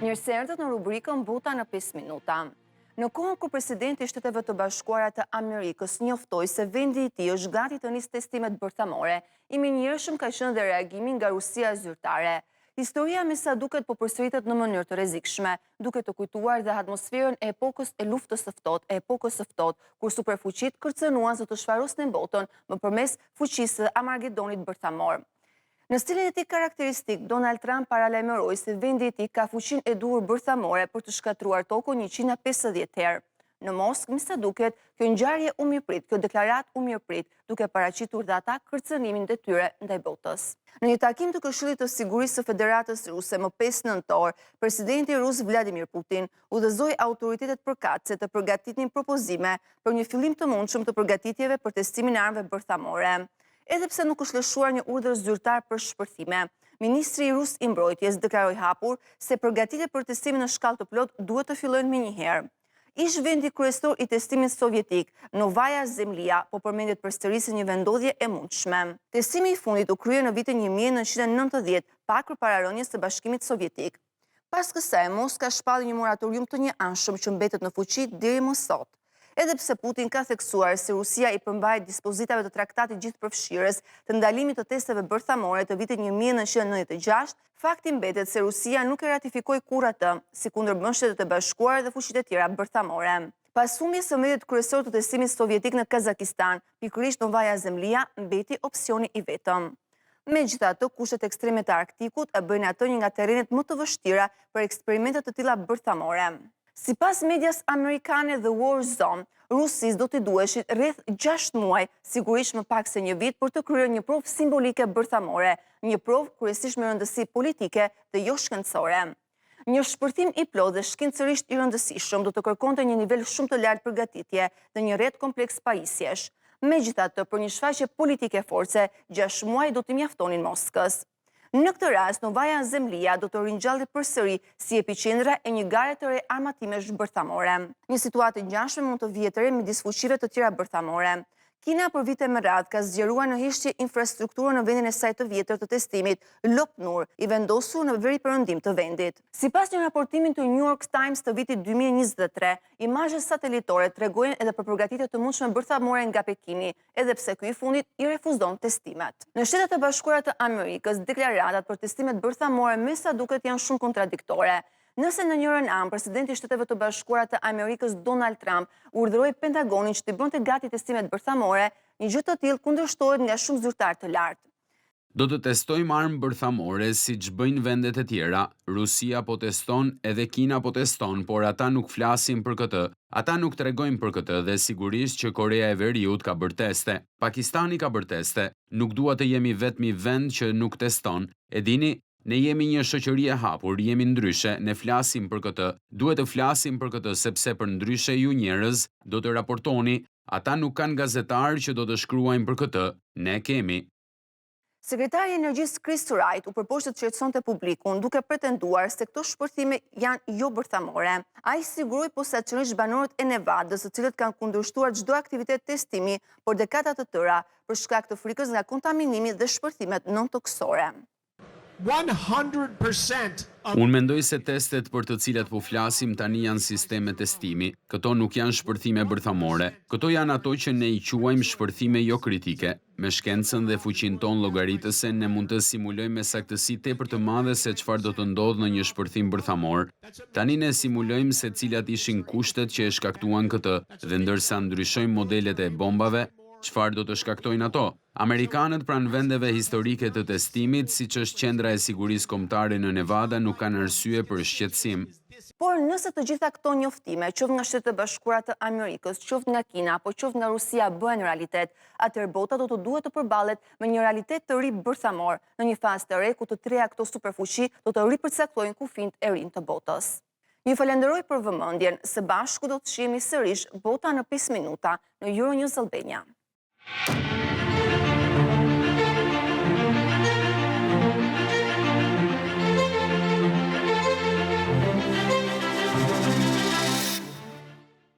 Mirë erdhët në rubrikën Bota në 5 minuta. Në kohën kur presidenti i Shteteve të Bashkuara të Amerikës njoftoi se vendi i tij është gati të nisë testimet bërthamore, i minjërshëm ka qenë dhe reagimi nga Rusia zyrtare. Historia me sa duket po përsëritet në mënyrë të rrezikshme, duke të kujtuar dhe atmosferën e epokës e luftës së ftohtë, kur superfuqitë kërcënuan se të shfarosnin botën nëpërmes fuqisë së Armagedonit bërthamor. Në stilin e tij karakteristik, Donald Trump paralajmëroi se vendi i tij ka fuqinë e duhur bërthamore për të shkatruar tokën 150 herë. Në Moskë, me sa duket, kjo ngjarje u mirëprit, kjo deklaratë u mirëprit, duke paraqitur dhe ata kërcënimin e tyre ndaj botës. Në një takim të Këshillit të Sigurisë së Federatës Ruse më 5 nëntor, presidenti rus Vladimir Putin udhëzoi autoritetet përkatëse të përgatitnin propozime për një fillim të mundshëm të përgatitjeve për testimin e armëve bërthamore. Edhe pse nuk është lëshuar një urdhër zyrtar për shpërthime, ministri i rus i mbrojtjes deklaroi hapur se përgatitjet për testimin në shkallë të plotë duhet të fillojnë menjëherë. Ish vendi kryesor i testimit sovjetik, Novaja Zemlja, po përmendet përsërisë një vendodhje e mundshme. Testimi i fundit u krye në vitin 1990, pak përpara rënies së Bashkimit Sovjetik. Pas kësaj, Moska shpalli një moratorium të njëanshëm që mbetet në fuqi deri më sot. Edhe pse Putin ka theksuar se Rusia i përmbajt dispozitave të traktatit gjithëpërfshirës të ndalimit të testeve bërthamore të vitit 1996, fakti mbetet se Rusia nuk e ratifikoi kurrë atë, si kundër Shtetet e Bashkuara dhe fuqitë e tjera bërthamore. Pas humbjes së mbledhjet kryesor të testimit sovjetik në Kazakistan, pikërisht Novaja Zemlja mbeti opsioni i vetëm. Megjithatë, kushtet ekstreme të Arktikut e bëjnë atë një nga terrenet më të vështira për eksperimente të tilla bërthamore. Sipas medias amerikane The War Zone, Rusis do t'i duheshin rreth 6 muaj, sigurisht më pak se një vit, për të kryer një provë simbolike bërthamore, një provë kryesisht me rëndësi politike dhe jo shkencore. Një shpërthim i plotë dhe shkencërisht i rëndësishëm do të kërkonte një nivel shumë të lartë përgatitje dhe një rrjet kompleks pajisjesh. Megjithatë, për një shfaqje politike force, 6 muaj do t'i mjaftonin Moskës. Në këtë rast, Novaja Zemlja do të ringjallë përsëri si epiqendra e një gare të re armatimesh bërthamore. Një situatë e ngjashme mund të vijë të re midis fuqive të tjera bërthamore. Kina për vite me radhë ka zgjeruar në heshtje infrastrukturën në vendin e saj të vjetër të testimit, Lop-Nur, i vendosur në veriperëndim të vendit. Sipas një raportimi të New York Times të vitit 2023, imazhet satelitore tregojnë edhe për përgatitje të mundshme bërthamore nga Pekini, edhe pse ky i fundit i refuzon testimet. Në Shtetet e Bashkuara të Amerikës, deklaratat për testimet bërthamore me sa duket janë shumë kontradiktore. Nëse në njërën anë, presidenti i Shteteve të Bashkuara të Amerikës Donald Trump urdhëroi Pentagonin që t'i bënte gati testimet bërthamore, një gjë të tillë kundërshtohet nga shumë zyrtarë të lartë. Do të testojmë armë bërthamore siç bëjnë vendet e tjera. Rusia po teston, edhe Kina po teston, por ata nuk flasin për këtë. Ata nuk tregojnë për këtë dhe sigurisht që Korea e Veriut ka bërë teste. Pakistani ka bërë teste. Nuk dua të jemi vetmi vend që nuk teston. E dini, ne jemi një shoqëri e hapur, jemi ndryshe, ne flasim për këtë. Duhet të flasim për këtë sepse për ndryshe ju njerëz do të raportoni, ata nuk kanë gazetarë që do të shkruajnë për këtë. Ne kemi. Sekretari i Energjisë Chris Wright u përpoqte të qartësonte publikun duke pretenduar se këto shpërthime janë jo bërthamore. Ai siguroi posaçërisht banorët e Nevadës, të cilët kanë kundërshtuar çdo aktivitet testimi por dekada të tëra për shkak të frikës nga kontaminimi dhe shpërthimet non-toksore. 100%. Unë mendoj se testet për të cilat po flasim tani janë sisteme testimi. Këto nuk janë shpërthime bërthamore. Këto janë ato që ne i quajmë shpërthime jo kritike. Me shkencën dhe fuqinë tonë llogaritëse ne mund të simulojmë me saktësi tepër të madhe se çfarë do të ndodhë në një shpërthim bërthamor. Tani ne simulojmë se cilat ishin kushtet që e shkaktuan këtë, dhe ndërsa ndryshojmë modelet e bombave, çfarë do të shkaktojnë ato? Amerikanët pranë vendeve historike të testimit, siç është qendra e sigurisë kombëtare në Nevada, nuk kanë arsye për shqetësim. Por nëse të gjitha këto njoftime, qoftë nga Shtetet e Bashkuara të Amerikës, qoftë nga Kina, apo qoftë nga Rusia bëhen realitet, atëherë bota do të duhet të përballet me një realitet të ri bërthamor, në një fazë të re ku të treja këto superfuqi do të ripërcaktojnë kufijt e rinj të botës. Ju falenderoj për vëmendjen. Së bashku do të shihemi sërish Bota në 5 minuta në Euronews Albania.